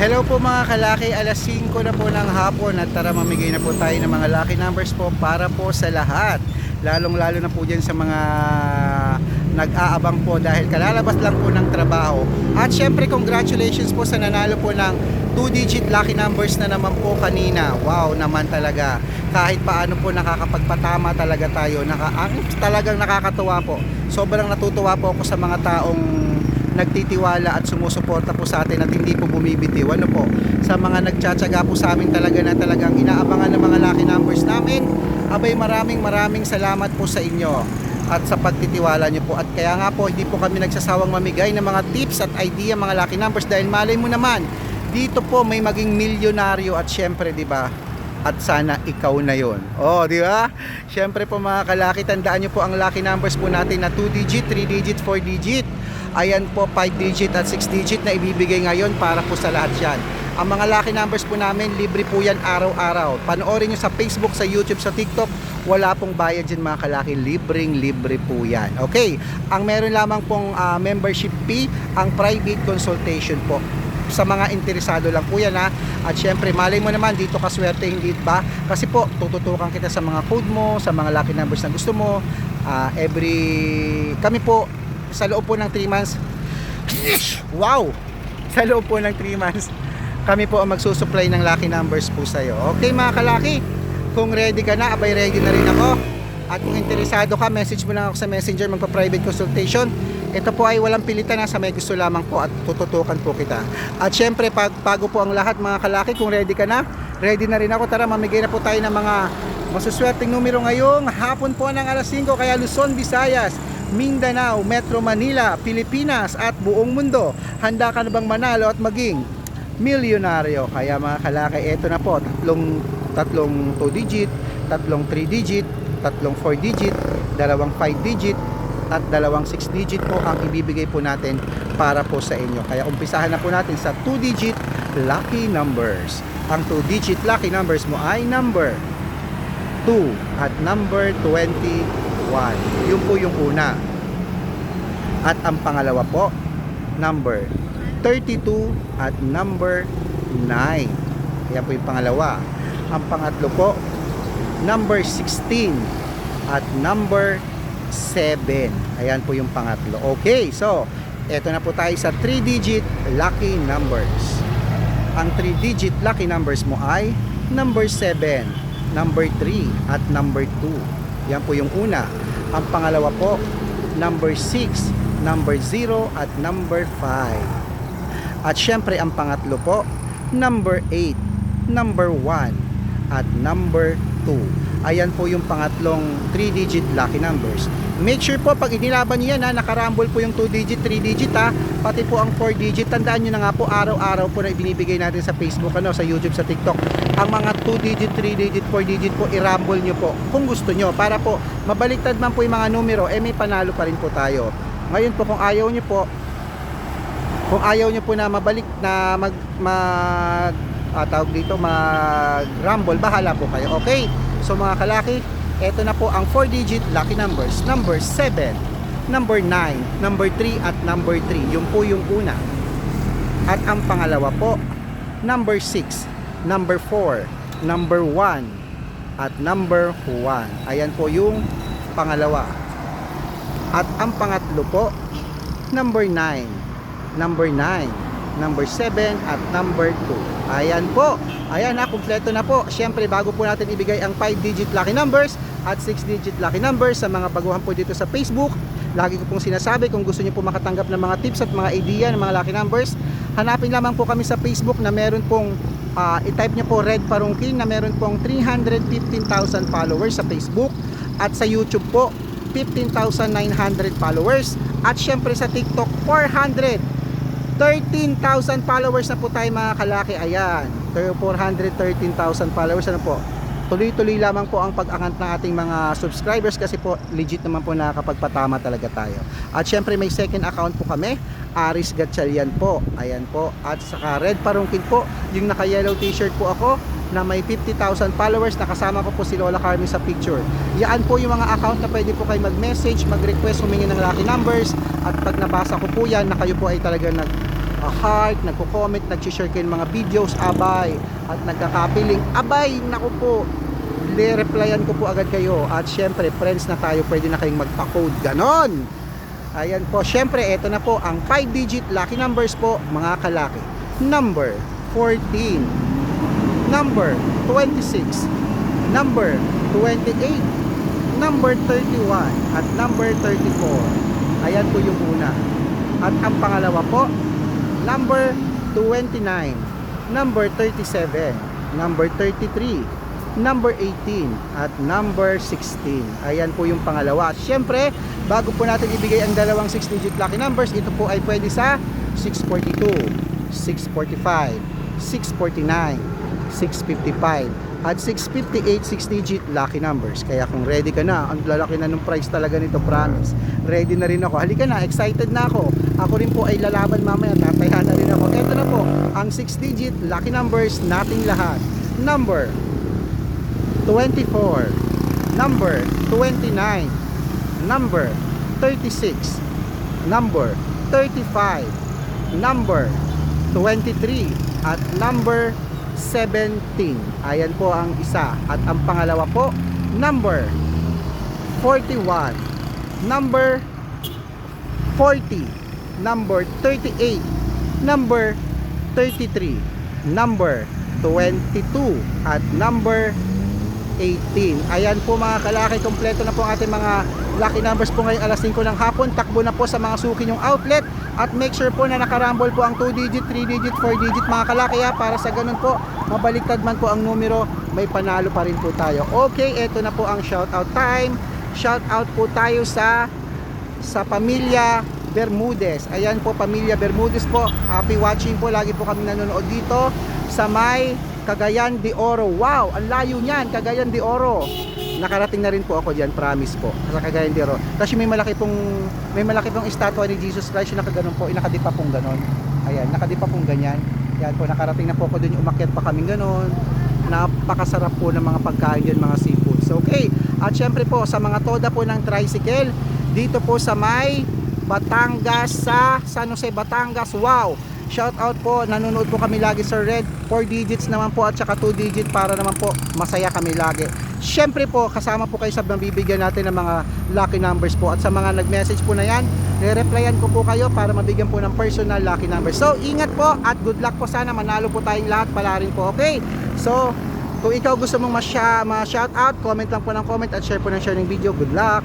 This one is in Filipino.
Hello po mga kalaki, alas 5 na po ng hapon at tara mamigay na po tayo ng mga lucky numbers po para po sa lahat. Lalong lalo na po dyan sa mga nag-aabang po dahil kalalabas lang po ng trabaho. At syempre congratulations po sa nanalo po ng 2-digit lucky numbers na naman po kanina. Wow naman talaga. Kahit paano po nakakapagpatama talaga tayo. Talagang nakakatuwa po. Sobrang natutuwa po ako sa mga taong nagtitiwala at sumusuporta po sa atin at hindi po bumibitiw. Ano po, sa mga nagtsatsaga po sa amin talaga na talagang inaabangan ng mga lucky numbers namin. Abay, maraming salamat po sa inyo at sa pagtitiwala nyo po. At kaya nga po, hindi po kami nagsasawang mamigay ng mga tips at idea mga lucky numbers dahil malay mo naman, dito po may maging milyonaryo at syempre, di ba? At sana ikaw na yon. Oh, di ba? Syempre po mga kalaki, tandaan nyo po ang lucky numbers po natin na 2-digit, 3-digit, 4-digit. Ayan po, 5-digit at 6-digit na ibibigay ngayon para po sa lahat yan. Ang mga lucky numbers po namin, libre po yan araw-araw. Panoorin nyo sa Facebook, sa YouTube, sa TikTok. Wala pong bayad dyan mga kalaki. Libre po yan. Okay, ang meron lamang pong membership fee, ang private consultation po. Sa mga interesado lang po yan ha. At syempre, malay mo naman, dito kaswerte, hindi ba? Kasi po, tututukan kita sa mga code mo, sa mga lucky numbers na gusto mo. Kami po, sa loob po ng 3 months, wow! Sa loob po ng 3 months, kami po ang magsusupply ng lucky numbers po sa'yo. Okay mga kalaki, kung ready ka na, abay ready na rin ako. At kung interesado ka, message mo lang ako sa messenger, magpa-private consultation. Ito po ay walang pilitan na, sa may gusto lamang po at tututukan po kita. At syempre, bago po ang lahat mga kalaki, kung ready ka na, ready na rin ako. Tara, mamigay na po tayo ng mga masuswerteng numero ngayong hapon po ng alas 5, kaya Luzon, Visayas, Mindanao, Metro Manila, Pilipinas at buong mundo. Handa ka na bang manalo at maging milyonaryo? Kaya mga kalaki, eto na po, tatlong 2-digit, tatlong 3-digit, tatlong 4-digit, dalawang 5-digit at dalawang 6-digit po ang ibibigay po natin para po sa inyo. Kaya umpisahan na po natin sa 2-digit lucky numbers. Ang 2-digit lucky numbers mo ay number 2 at number 21. Yun po yung una. At ang pangalawa po, number 32 at number 9. Yan po yung pangalawa. Ang pangatlo po, number 16 at number 7. Ayan po yung pangatlo. Okay, so eto na po tayo sa 3-digit lucky numbers. Ang 3-digit lucky numbers mo ay number 7, number 3 at number 2. Yan po yung una. Ang pangalawa po, number 6, number 0 at number 5. At syempre ang pangatlo po, number 8, number 1 at number 2. Ayan po yung pangatlong 3-digit lucky numbers. Make sure po pag inilaban niyo yan ha, nakarambol po yung 2-digit, 3-digit ha, pati po ang 4-digit. Tandaan nyo na nga po, araw-araw po na ibinibigay natin sa Facebook, sa YouTube, sa TikTok. Ang mga 2-digit, 3-digit, 4-digit po, irambol nyo po kung gusto nyo. Para po, mabaliktad man po yung mga numero, may panalo pa rin po tayo. Ngayon po, kung ayaw nyo po na mabalik na mag-rumble, bahala po kayo. Okay? So mga kalaki, eto na po ang 4-digit lucky numbers. Number 7, number 9, number 3 at number 3. Yun po yung una. At ang pangalawa po, number 6, number 4, number 1 at number 1. Ayan po yung pangalawa. At ang pangatlo po, number 9, number 9, number 7 at number 2. Ayan po. Ayan na, kumpleto na po. Syempre, bago po natin ibigay ang 5-digit lucky numbers at 6-digit lucky numbers sa mga baguhan po dito sa Facebook, lagi ko pong sinasabi, kung gusto niyo po makatanggap ng mga tips at mga idea ng mga lucky numbers, hanapin lamang po kami sa Facebook na meron pong i-type niyo po Red Parungkin na meron pong 315,000 followers sa Facebook, at sa YouTube po 15,900 followers, at syempre sa TikTok 413,000 followers na po tayo mga kalaki. Ayan, 413,000 followers. Ano po, tuloy-tuloy lamang po ang pag-angat ng ating mga subscribers kasi po legit naman po nakakapagpatama talaga tayo. At syempre may second account po kami, Aris Gatchalian po. Ayan po. At saka Red Parungkin po, yung naka-yellow t-shirt po ako na may 50,000 followers, nakasama ko po si Lola Carmen sa picture. Yan po yung mga account na pwede po kayo mag-message, mag-request, humingi ng lucky numbers, at pag nabasa ko po yan na kayo po ay talaga heart, nagko-comment, nag-share kayo ng mga videos, abay, at nagkakapiling, abay, naku po, replyan ko po agad kayo. At syempre, friends na tayo, pwede na kayong magpa-code, ganon. Ayan po, syempre, ito na po ang 5-digit lucky numbers po, mga kalaki. Number 14, number 26, number 28, number 31, at number 34. Ayan po yung una. At ang pangalawa po, number 29, number 37, number 33, number 18, at number 16. Ayan po yung pangalawa. At syempre, bago po natin ibigay ang dalawang 6-digit lucky numbers, ito po ay pwede sa 642, 645, 649, 655, at 658 6-digit lucky numbers. Kaya kung ready ka na, ang lalaki na ng price talaga nito, promise. Ready na rin ako. Halika na, excited na ako. Ako rin po ay lalaban mamaya, tatayahan na rin ako. Ito na po, ang 6-digit lucky numbers nating lahat. Number 24, number 29, number 36, number 35, number 23, at number 17. Ayan po ang isa. At ang pangalawa po, number 41, number 40, number 38, number 33, number 22, at number 18. Ayan po mga kalaki, kompleto na po ang ating mga lucky numbers po ngayong alas 5 ng hapon. Takbo na po sa mga suki nyong outlet at make sure po na nakarambol po ang 2-digit, 3-digit, 4-digit mga kalaki para sa ganun po, mabaliktad man po ang numero, may panalo pa rin po tayo. Okay, eto na po ang shoutout time. Shoutout po tayo sa pamilya Bermudez. Ayan po, pamilya Bermudez po. Happy watching po. Lagi po kami nanonood dito sa may Cagayan de Oro. Wow, ang layo niyan, Cagayan de Oro. Nakarating na rin po ako diyan, promise po. Sa Cagayan de Oro. Kasi may malaki pong estatwa ni Jesus Christ na nakaganon po, nakadipa pong ganon. Ayan, nakadipa pong ganyan. Yan po, nakarating na po ako doon, umakyat pa kaming ganon. Napakasarap po ng mga pagkain diyan, mga seafoods. Okay. At syempre po sa mga toda po ng tricycle dito po sa may Batangas, sa San Jose, Batangas. Wow. Shout out po, nanonood po kami lagi sa Red, 4 digits naman po at saka 2 digit para naman po masaya kami lagi. Syempre po, kasama po kayo sa mabibigyan natin ng mga lucky numbers po. At sa mga nag-message po na yan, re-replyan ko po kayo para mabigyan po ng personal lucky numbers. So, ingat po at good luck po, sana manalo po tayong lahat, pala rin po, okay? So, kung ikaw gusto mong ma-shout out, comment lang po ng comment at share po ng video. Good luck!